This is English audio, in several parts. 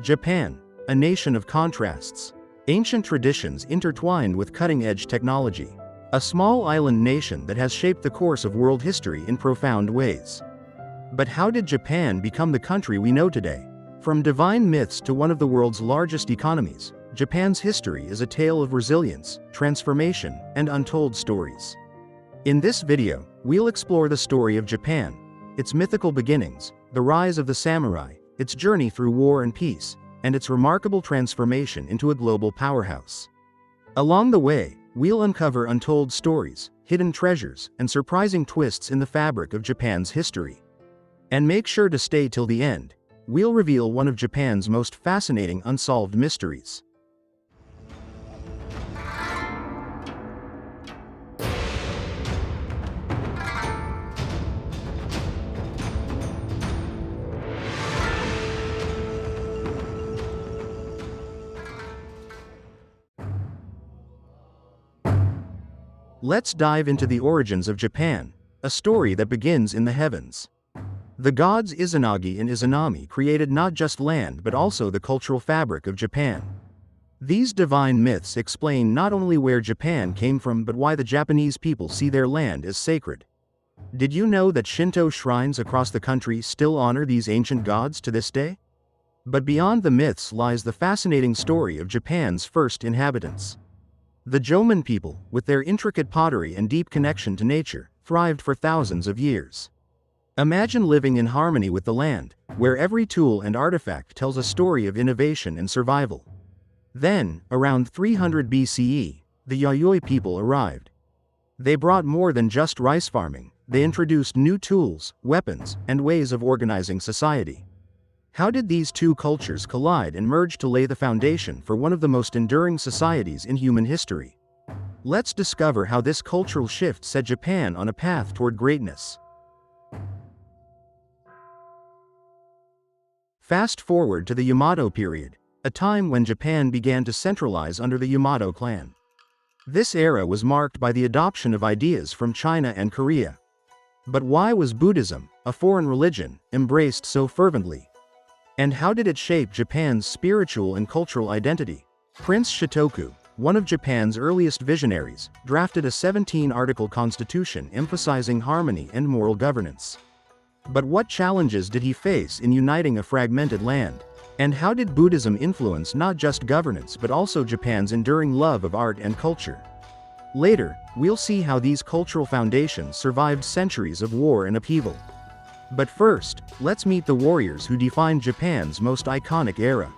Japan, a nation of contrasts. Ancient traditions intertwined with cutting-edge technology. A small island nation that has shaped the course of world history in profound ways. But how did Japan become the country we know today? From divine myths to one of the world's largest economies, Japan's history is a tale of resilience, transformation, and untold stories. In this video, we'll explore the story of Japan, its mythical beginnings, the rise of the samurai, its journey through war and peace, and its remarkable transformation into a global powerhouse. Along the way, we'll uncover untold stories, hidden treasures, and surprising twists in the fabric of Japan's history. And make sure to stay till the end. We'll reveal one of Japan's most fascinating unsolved mysteries. Let's dive into the origins of Japan, a story that begins in the heavens. The gods Izanagi and Izanami created not just land but also the cultural fabric of Japan. These divine myths explain not only where Japan came from but why the Japanese people see their land as sacred. Did you know that Shinto shrines across the country still honor these ancient gods to this day? But beyond the myths lies the fascinating story of Japan's first inhabitants. The Jomon people, with their intricate pottery and deep connection to nature, thrived for thousands of years. Imagine living in harmony with the land, where every tool and artifact tells a story of innovation and survival. Then, around 300 BCE, the Yayoi people arrived. They brought more than just rice farming, they introduced new tools, weapons, and ways of organizing society. How did these two cultures collide and merge to lay the foundation for one of the most enduring societies in human history? Let's discover how this cultural shift set Japan on a path toward greatness. Fast forward to the Yamato period, a time when Japan began to centralize under the Yamato clan. This era was marked by the adoption of ideas from China and Korea. But why was Buddhism, a foreign religion, embraced so fervently? And how did it shape Japan's spiritual and cultural identity? Prince Shotoku, one of Japan's earliest visionaries, drafted a 17-article constitution emphasizing harmony and moral governance. But what challenges did he face in uniting a fragmented land? And how did Buddhism influence not just governance but also Japan's enduring love of art and culture? Later, we'll see how these cultural foundations survived centuries of war and upheaval. But first, let's meet the warriors who defined Japan's most iconic era.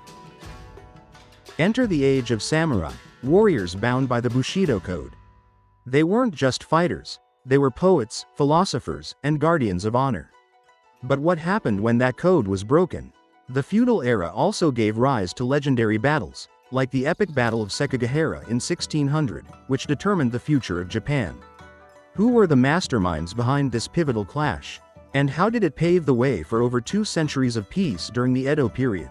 Enter the age of samurai, warriors bound by the Bushido Code. They weren't just fighters, they were poets, philosophers, and guardians of honor. But what happened when that code was broken? The feudal era also gave rise to legendary battles, like the epic Battle of Sekigahara in 1600, which determined the future of Japan. Who were the masterminds behind this pivotal clash? And how did it pave the way for over 2 centuries of peace during the Edo period?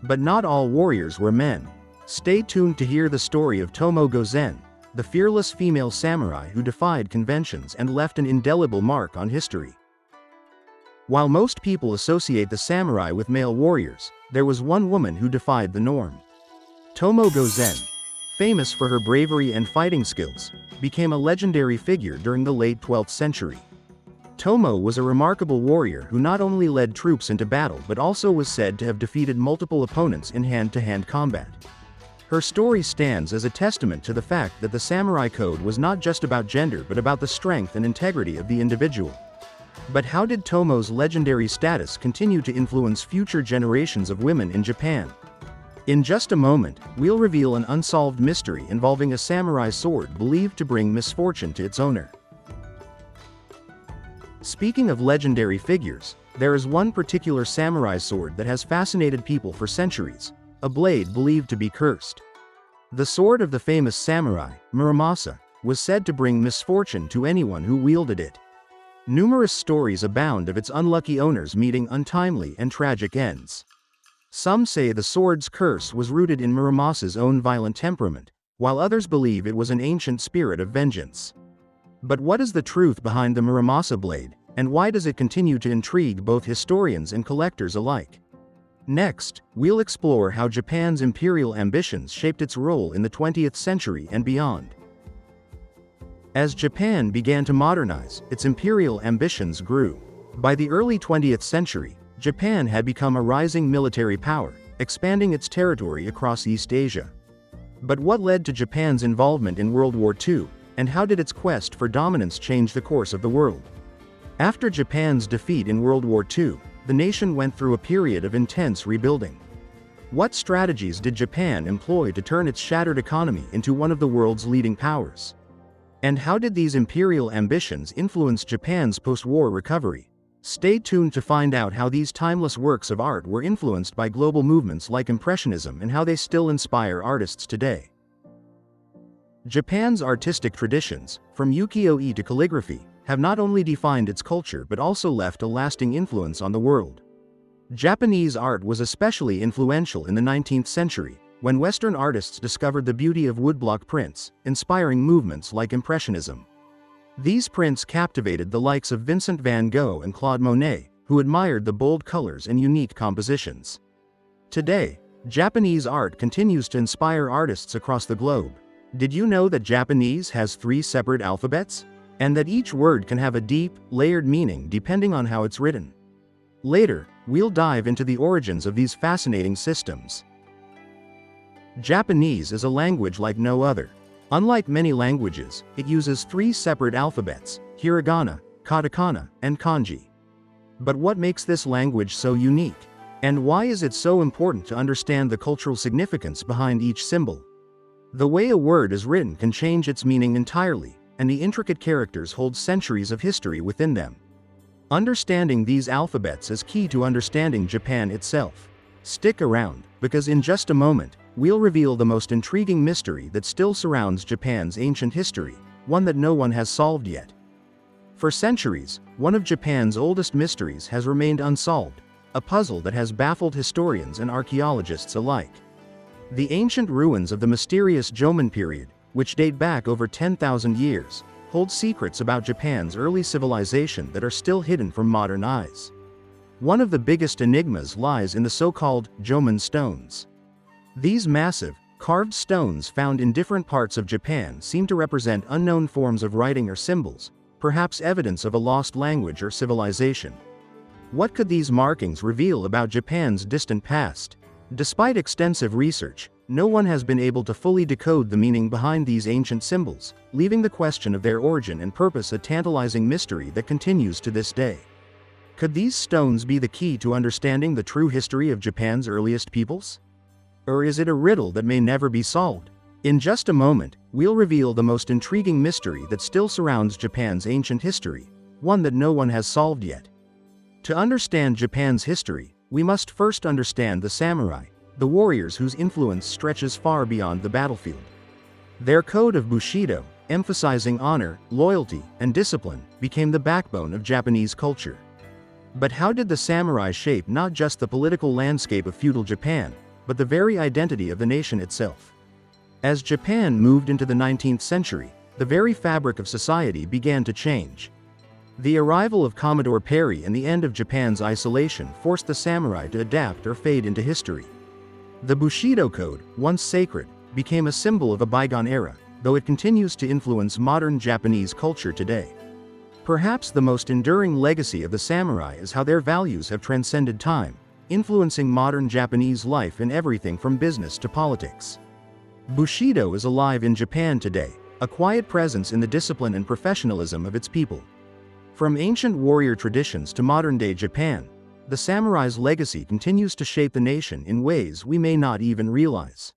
But not all warriors were men. Stay tuned to hear the story of Tomoe Gozen, the fearless female samurai who defied conventions and left an indelible mark on history. While most people associate the samurai with male warriors, there was one woman who defied the norm. Tomoe Gozen, famous for her bravery and fighting skills, became a legendary figure during the late 12th century. Tomoe was a remarkable warrior who not only led troops into battle but also was said to have defeated multiple opponents in hand-to-hand combat. Her story stands as a testament to the fact that the samurai code was not just about gender but about the strength and integrity of the individual. But how did Tomoe's legendary status continue to influence future generations of women in Japan? In just a moment, we'll reveal an unsolved mystery involving a samurai sword believed to bring misfortune to its owner. Speaking of legendary figures, there is one particular samurai sword that has fascinated people for centuries, a blade believed to be cursed. The sword of the famous samurai, Muramasa, was said to bring misfortune to anyone who wielded it. Numerous stories abound of its unlucky owners meeting untimely and tragic ends. Some say the sword's curse was rooted in Muramasa's own violent temperament, while others believe it was an ancient spirit of vengeance. But what is the truth behind the Muramasa blade, and why does it continue to intrigue both historians and collectors alike? Next, we'll explore how Japan's imperial ambitions shaped its role in the 20th century and beyond. As Japan began to modernize, its imperial ambitions grew. By the early 20th century, Japan had become a rising military power, expanding its territory across East Asia. But what led to Japan's involvement in World War II, and how did its quest for dominance change the course of the world? After Japan's defeat in World War II, the nation went through a period of intense rebuilding. What strategies did Japan employ to turn its shattered economy into one of the world's leading powers? And how did these imperial ambitions influence Japan's post-war recovery? Stay tuned to find out how these timeless works of art were influenced by global movements like Impressionism and how they still inspire artists today. Japan's artistic traditions, from ukiyo-e to calligraphy, have not only defined its culture but also left a lasting influence on the world. Japanese art was especially influential in the 19th century, when Western artists discovered the beauty of woodblock prints, inspiring movements like Impressionism. These prints captivated the likes of Vincent van Gogh and Claude Monet, who admired the bold colors and unique compositions. Today, Japanese art continues to inspire artists across the globe. Did you know that Japanese has 3 separate alphabets? And that each word can have a deep, layered meaning depending on how it's written. Later, we'll dive into the origins of these fascinating systems. Japanese is a language like no other. Unlike many languages, it uses 3 separate alphabets: hiragana, katakana, and kanji. But what makes this language so unique? And why is it so important to understand the cultural significance behind each symbol? The way a word is written can change its meaning entirely, and the intricate characters hold centuries of history within them. Understanding these alphabets is key to understanding Japan itself. Stick around, because in just a moment, we'll reveal the most intriguing mystery that still surrounds Japan's ancient history, one that no one has solved yet. For centuries, one of Japan's oldest mysteries has remained unsolved, a puzzle that has baffled historians and archaeologists alike. The ancient ruins of the mysterious Jomon period, which date back over 10,000 years, hold secrets about Japan's early civilization that are still hidden from modern eyes. One of the biggest enigmas lies in the so-called Jomon stones. These massive, carved stones found in different parts of Japan seem to represent unknown forms of writing or symbols, perhaps evidence of a lost language or civilization. What could these markings reveal about Japan's distant past? Despite extensive research, no one has been able to fully decode the meaning behind these ancient symbols, leaving the question of their origin and purpose a tantalizing mystery that continues to this day. Could these stones be the key to understanding the true history of Japan's earliest peoples? Or is it a riddle that may never be solved? In just a moment, we'll reveal the most intriguing mystery that still surrounds Japan's ancient history, one that no one has solved yet. To understand Japan's history, we must first understand the samurai, the warriors whose influence stretches far beyond the battlefield. Their code of Bushido, emphasizing honor, loyalty, and discipline, became the backbone of Japanese culture. But how did the samurai shape not just the political landscape of feudal Japan, but the very identity of the nation itself? As Japan moved into the 19th century, the very fabric of society began to change. The arrival of Commodore Perry and the end of Japan's isolation forced the samurai to adapt or fade into history. The Bushido Code, once sacred, became a symbol of a bygone era, though it continues to influence modern Japanese culture today. Perhaps the most enduring legacy of the samurai is how their values have transcended time, influencing modern Japanese life in everything from business to politics. Bushido is alive in Japan today, a quiet presence in the discipline and professionalism of its people. From ancient warrior traditions to modern-day Japan, the samurai's legacy continues to shape the nation in ways we may not even realize.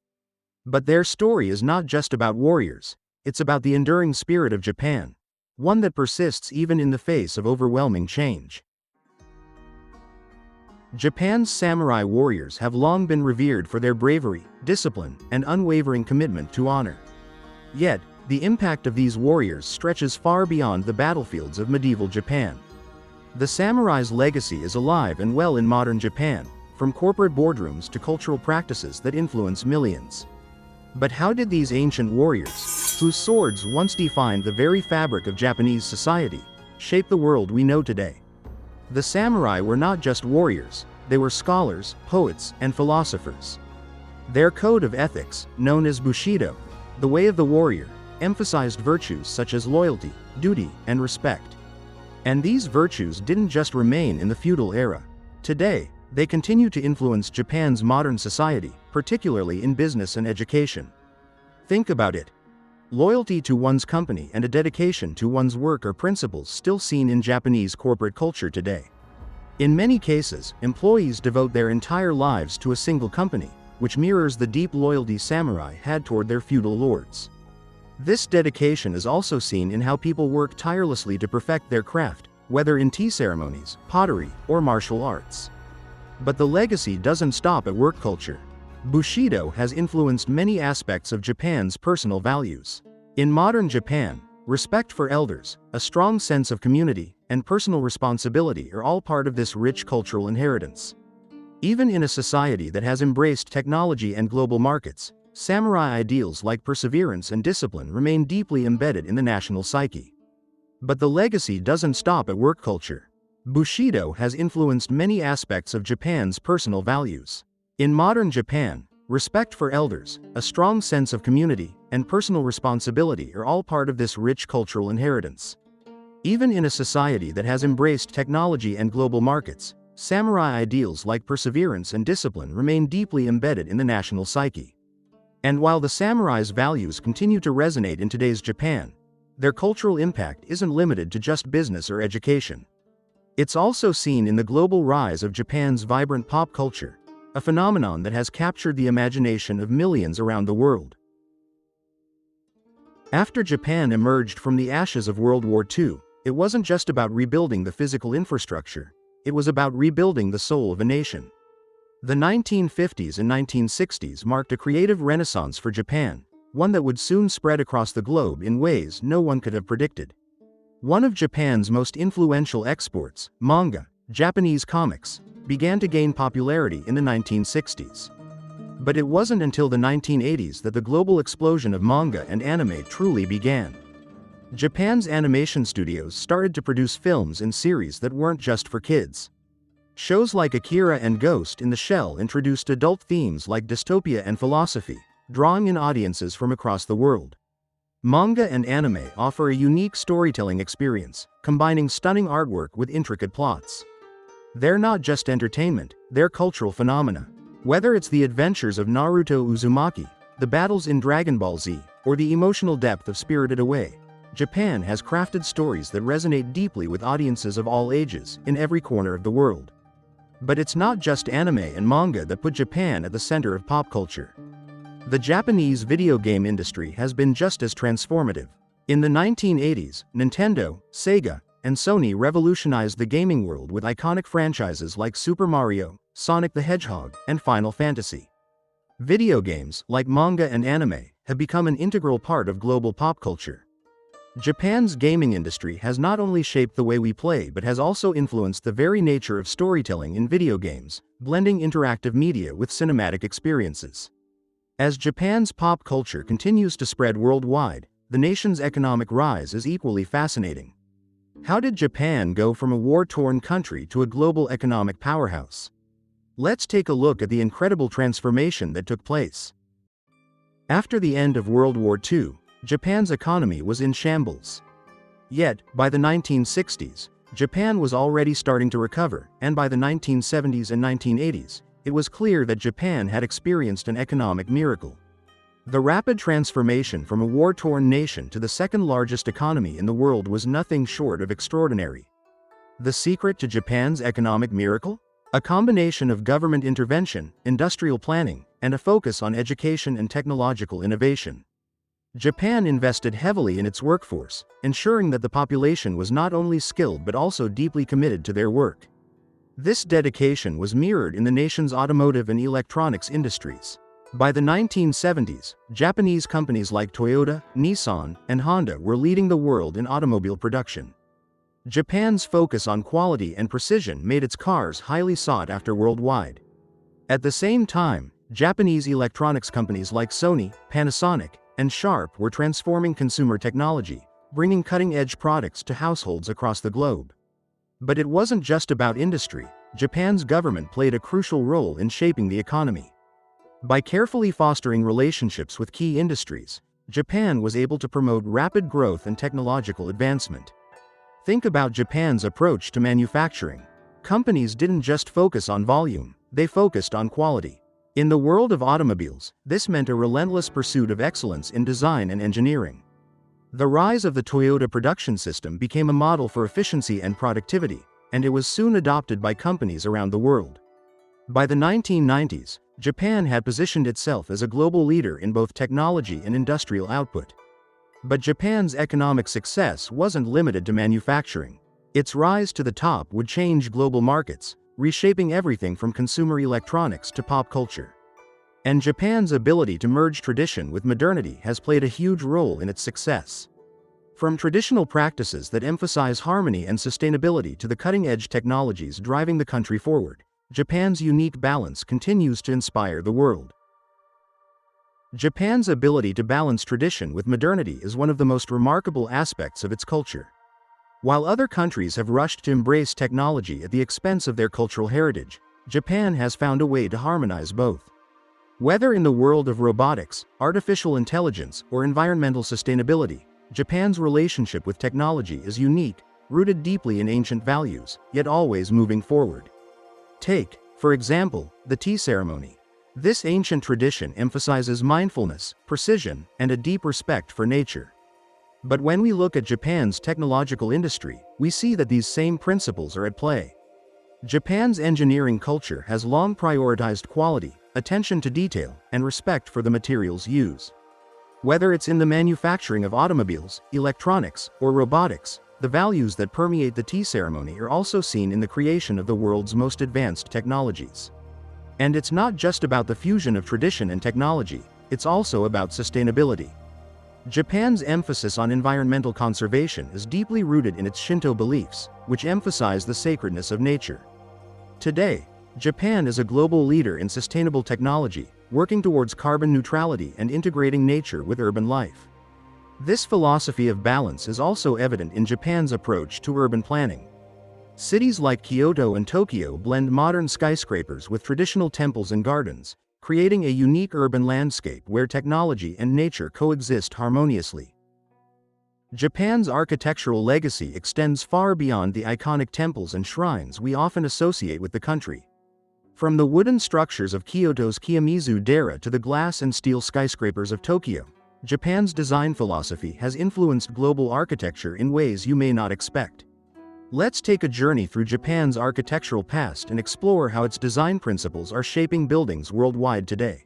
But their story is not just about warriors, it's about the enduring spirit of Japan, one that persists even in the face of overwhelming change. Japan's samurai warriors have long been revered for their bravery, discipline, and unwavering commitment to honor. Yet, the impact of these warriors stretches far beyond the battlefields of medieval Japan. The samurai's legacy is alive and well in modern Japan, from corporate boardrooms to cultural practices that influence millions. But how did these ancient warriors, whose swords once defined the very fabric of Japanese society, shape the world we know today? The samurai were not just warriors, they were scholars, poets, and philosophers. Their code of ethics, known as Bushido, the way of the warrior, emphasized virtues such as loyalty, duty, and respect. And these virtues didn't just remain in the feudal era. Today, they continue to influence Japan's modern society, particularly in business and education. Think about it. Loyalty to one's company and a dedication to one's work are principles still seen in Japanese corporate culture today. In many cases, employees devote their entire lives to a single company, which mirrors the deep loyalty samurai had toward their feudal lords. This dedication is also seen in how people work tirelessly to perfect their craft, whether in tea ceremonies, pottery, or martial arts. But the legacy doesn't stop at work culture. Bushido has influenced many aspects of Japan's personal values. In modern Japan, respect for elders, a strong sense of community, and personal responsibility are all part of this rich cultural inheritance. Even in a society that has embraced technology and global markets, samurai ideals like perseverance and discipline remain deeply embedded in the national psyche. But the legacy doesn't stop at work culture. Bushido has influenced many aspects of Japan's personal values. In modern Japan, respect for elders, a strong sense of community, and personal responsibility are all part of this rich cultural inheritance. Even in a society that has embraced technology and global markets, samurai ideals like perseverance and discipline remain deeply embedded in the national psyche. And while the samurai's values continue to resonate in today's Japan, their cultural impact isn't limited to just business or education. It's also seen in the global rise of Japan's vibrant pop culture, a phenomenon that has captured the imagination of millions around the world. After Japan emerged from the ashes of World War II, it wasn't just about rebuilding the physical infrastructure, it was about rebuilding the soul of a nation. The 1950s and 1960s marked a creative renaissance for Japan, one that would soon spread across the globe in ways no one could have predicted. One of Japan's most influential exports, manga, Japanese comics, began to gain popularity in the 1960s. But it wasn't until the 1980s that the global explosion of manga and anime truly began. Japan's animation studios started to produce films and series that weren't just for kids. Shows like Akira and Ghost in the Shell introduced adult themes like dystopia and philosophy, drawing in audiences from across the world. Manga and anime offer a unique storytelling experience, combining stunning artwork with intricate plots. They're not just entertainment, they're cultural phenomena. Whether it's the adventures of Naruto Uzumaki, the battles in Dragon Ball Z, or the emotional depth of Spirited Away, Japan has crafted stories that resonate deeply with audiences of all ages, in every corner of the world. But it's not just anime and manga that put Japan at the center of pop culture. The Japanese video game industry has been just as transformative. In the 1980s, Nintendo, Sega, and Sony revolutionized the gaming world with iconic franchises like Super Mario, Sonic the Hedgehog, and Final Fantasy. Video games, like manga and anime, have become an integral part of global pop culture. Japan's gaming industry has not only shaped the way we play but has also influenced the very nature of storytelling in video games, blending interactive media with cinematic experiences. As Japan's pop culture continues to spread worldwide, the nation's economic rise is equally fascinating. How did Japan go from a war-torn country to a global economic powerhouse? Let's take a look at the incredible transformation that took place. After the end of World War II, Japan's economy was in shambles. Yet, by the 1960s, Japan was already starting to recover, and by the 1970s and 1980s, it was clear that Japan had experienced an economic miracle. The rapid transformation from a war-torn nation to the second-largest economy in the world was nothing short of extraordinary. The secret to Japan's economic miracle? A combination of government intervention, industrial planning, and a focus on education and technological innovation. Japan invested heavily in its workforce, ensuring that the population was not only skilled but also deeply committed to their work. This dedication was mirrored in the nation's automotive and electronics industries. By the 1970s, Japanese companies like Toyota, Nissan, and Honda were leading the world in automobile production. Japan's focus on quality and precision made its cars highly sought after worldwide. At the same time, Japanese electronics companies like Sony, Panasonic, and Sharp were transforming consumer technology, bringing cutting-edge products to households across the globe. But it wasn't just about industry. Japan's government played a crucial role in shaping the economy. By carefully fostering relationships with key industries, Japan was able to promote rapid growth and technological advancement. Think about Japan's approach to manufacturing. Companies didn't just focus on volume, they focused on quality. In the world of automobiles, this meant a relentless pursuit of excellence in design and engineering. The rise of the Toyota production system became a model for efficiency and productivity, and it was soon adopted by companies around the world. By the 1990s, Japan had positioned itself as a global leader in both technology and industrial output. But Japan's economic success wasn't limited to manufacturing. Its rise to the top would change global markets, reshaping everything from consumer electronics to pop culture. And Japan's ability to merge tradition with modernity has played a huge role in its success. From traditional practices that emphasize harmony and sustainability to the cutting-edge technologies driving the country forward, Japan's unique balance continues to inspire the world. Japan's ability to balance tradition with modernity is one of the most remarkable aspects of its culture. While other countries have rushed to embrace technology at the expense of their cultural heritage, Japan has found a way to harmonize both. Whether in the world of robotics, artificial intelligence, or environmental sustainability, Japan's relationship with technology is unique, rooted deeply in ancient values, yet always moving forward. Take, for example, the tea ceremony. This ancient tradition emphasizes mindfulness, precision, and a deep respect for nature. But when we look at Japan's technological industry, we see that these same principles are at play. Japan's engineering culture has long prioritized quality, attention to detail, and respect for the materials used. Whether it's in the manufacturing of automobiles, electronics, or robotics, the values that permeate the tea ceremony are also seen in the creation of the world's most advanced technologies. And it's not just about the fusion of tradition and technology, it's also about sustainability. Japan's emphasis on environmental conservation is deeply rooted in its Shinto beliefs, which emphasize the sacredness of nature. Today, Japan is a global leader in sustainable technology, working towards carbon neutrality and integrating nature with urban life. This philosophy of balance is also evident in Japan's approach to urban planning. Cities like Kyoto and Tokyo blend modern skyscrapers with traditional temples and gardens, creating a unique urban landscape where technology and nature coexist harmoniously. Japan's architectural legacy extends far beyond the iconic temples and shrines we often associate with the country. From the wooden structures of Kyoto's Kiyomizu-dera to the glass and steel skyscrapers of Tokyo, Japan's design philosophy has influenced global architecture in ways you may not expect. Let's take a journey through Japan's architectural past and explore how its design principles are shaping buildings worldwide today.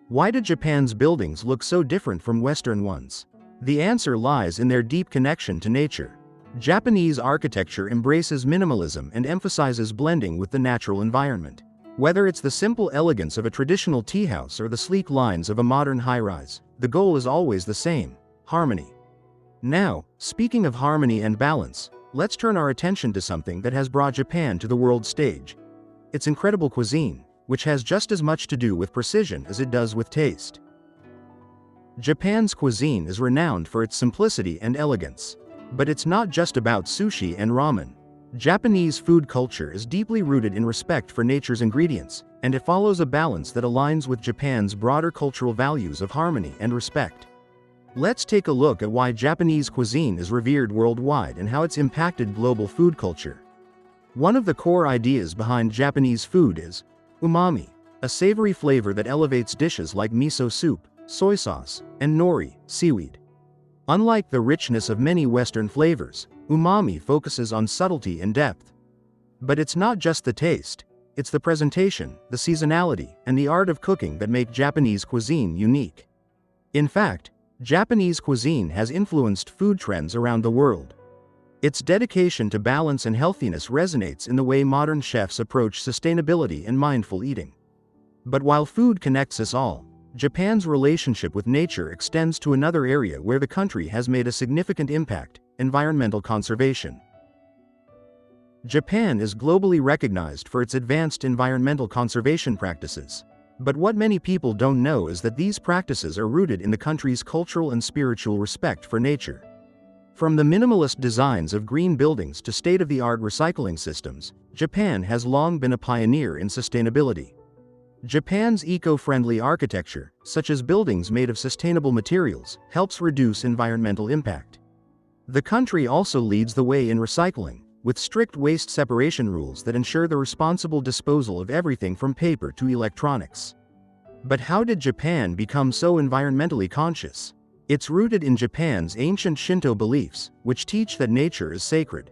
Why do Japan's buildings look so different from Western ones? The answer lies in their deep connection to nature. Japanese architecture embraces minimalism and emphasizes blending with the natural environment. Whether it's the simple elegance of a traditional tea house or the sleek lines of a modern high-rise, the goal is always the same: harmony. Now, speaking of harmony and balance, let's turn our attention to something that has brought Japan to the world stage: its incredible cuisine, which has just as much to do with precision as it does with taste. Japan's cuisine is renowned for its simplicity and elegance. But it's not just about sushi and ramen. Japanese food culture is deeply rooted in respect for nature's ingredients, and it follows a balance that aligns with Japan's broader cultural values of harmony and respect. Let's take a look at why Japanese cuisine is revered worldwide and how it's impacted global food culture. One of the core ideas behind Japanese food is umami, a savory flavor that elevates dishes like miso soup, soy sauce, and nori, seaweed. Unlike the richness of many Western flavors, umami focuses on subtlety and depth. But it's not just the taste, it's the presentation, the seasonality, and the art of cooking that make Japanese cuisine unique. In fact, Japanese cuisine has influenced food trends around the world. Its dedication to balance and healthiness resonates in the way modern chefs approach sustainability and mindful eating. But while food connects us all, Japan's relationship with nature extends to another area where the country has made a significant impact: environmental conservation. Japan is globally recognized for its advanced environmental conservation practices. But what many people don't know is that these practices are rooted in the country's cultural and spiritual respect for nature. From the minimalist designs of green buildings to state-of-the-art recycling systems, Japan has long been a pioneer in sustainability. Japan's eco-friendly architecture, such as buildings made of sustainable materials, helps reduce environmental impact. The country also leads the way in recycling, with strict waste separation rules that ensure the responsible disposal of everything from paper to electronics. But how did Japan become so environmentally conscious? It's rooted in Japan's ancient Shinto beliefs, which teach that nature is sacred.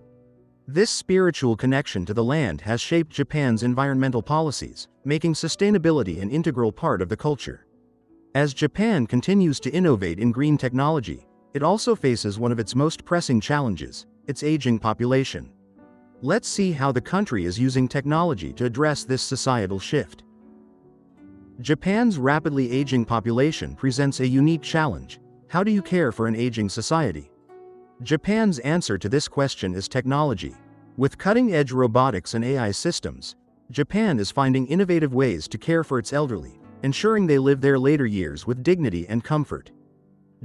This spiritual connection to the land has shaped Japan's environmental policies, making sustainability an integral part of the culture. As Japan continues to innovate in green technology, it also faces one of its most pressing challenges: its aging population. Let's see how the country is using technology to address this societal shift. Japan's rapidly aging population presents a unique challenge. How do you care for an aging society? Japan's answer to this question is technology. With cutting-edge robotics and AI systems, Japan is finding innovative ways to care for its elderly, ensuring they live their later years with dignity and comfort.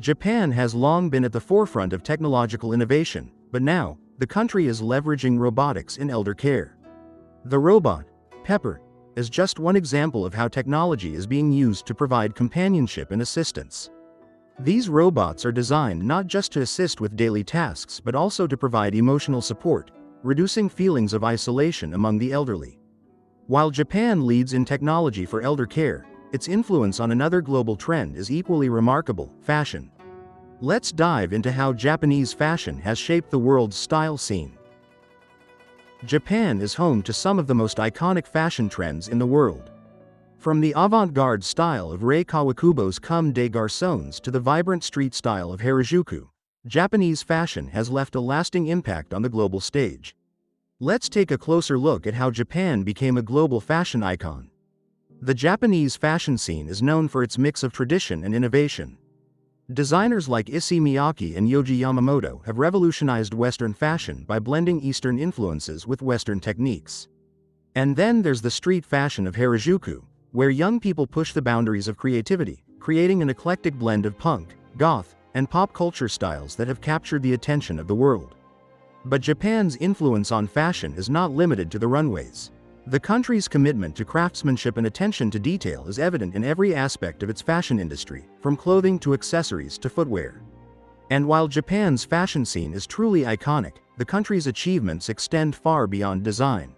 Japan has long been at the forefront of technological innovation, but now, the country is leveraging robotics in elder care. The robot, Pepper, is just one example of how technology is being used to provide companionship and assistance. These robots are designed not just to assist with daily tasks but also to provide emotional support, reducing feelings of isolation among the elderly. While Japan leads in technology for elder care, its influence on another global trend is equally remarkable: fashion. Let's dive into how Japanese fashion has shaped the world's style scene. Japan is home to some of the most iconic fashion trends in the world. From the avant-garde style of Rei Kawakubo's Comme des Garçons to the vibrant street style of Harajuku, Japanese fashion has left a lasting impact on the global stage. Let's take a closer look at how Japan became a global fashion icon. The Japanese fashion scene is known for its mix of tradition and innovation. Designers like Issey Miyake and Yohji Yamamoto have revolutionized Western fashion by blending Eastern influences with Western techniques. And then there's the street fashion of Harajuku, where young people push the boundaries of creativity, creating an eclectic blend of punk, goth, and pop culture styles that have captured the attention of the world. But Japan's influence on fashion is not limited to the runways. The country's commitment to craftsmanship and attention to detail is evident in every aspect of its fashion industry, from clothing to accessories to footwear. And while Japan's fashion scene is truly iconic, the country's achievements extend far beyond design.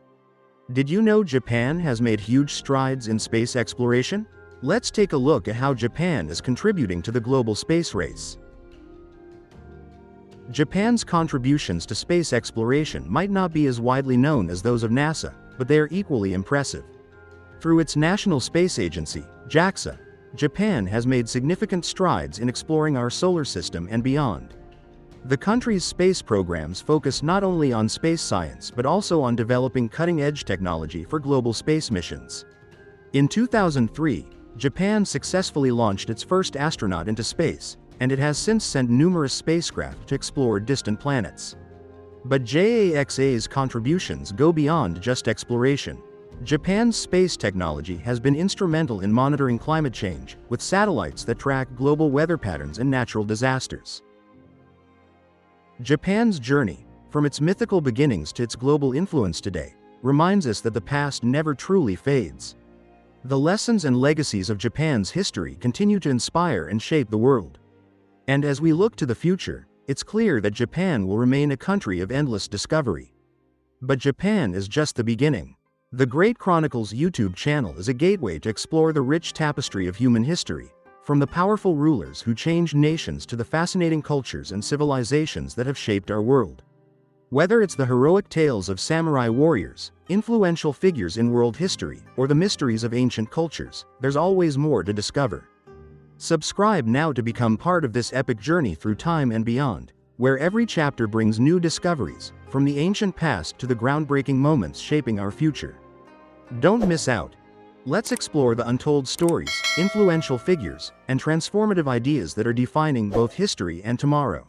Did you know Japan has made huge strides in space exploration? Let's take a look at how Japan is contributing to the global space race. Japan's contributions to space exploration might not be as widely known as those of NASA, but they are equally impressive. Through its National Space Agency, JAXA, Japan has made significant strides in exploring our solar system and beyond. The country's space programs focus not only on space science but also on developing cutting-edge technology for global space missions. In 2003, Japan successfully launched its first astronaut into space, and it has since sent numerous spacecraft to explore distant planets. But JAXA's contributions go beyond just exploration. Japan's space technology has been instrumental in monitoring climate change, with satellites that track global weather patterns and natural disasters. Japan's journey, from its mythical beginnings to its global influence today, reminds us that the past never truly fades. The lessons and legacies of Japan's history continue to inspire and shape the world. And as we look to the future, it's clear that Japan will remain a country of endless discovery. But Japan is just the beginning. The Great Chronicles YouTube channel is a gateway to explore the rich tapestry of human history, from the powerful rulers who changed nations to the fascinating cultures and civilizations that have shaped our world. Whether it's the heroic tales of samurai warriors, influential figures in world history, or the mysteries of ancient cultures, there's always more to discover. Subscribe now to become part of this epic journey through time and beyond, where every chapter brings new discoveries, from the ancient past to the groundbreaking moments shaping our future. Don't miss out. Let's explore the untold stories, influential figures, and transformative ideas that are defining both history and tomorrow.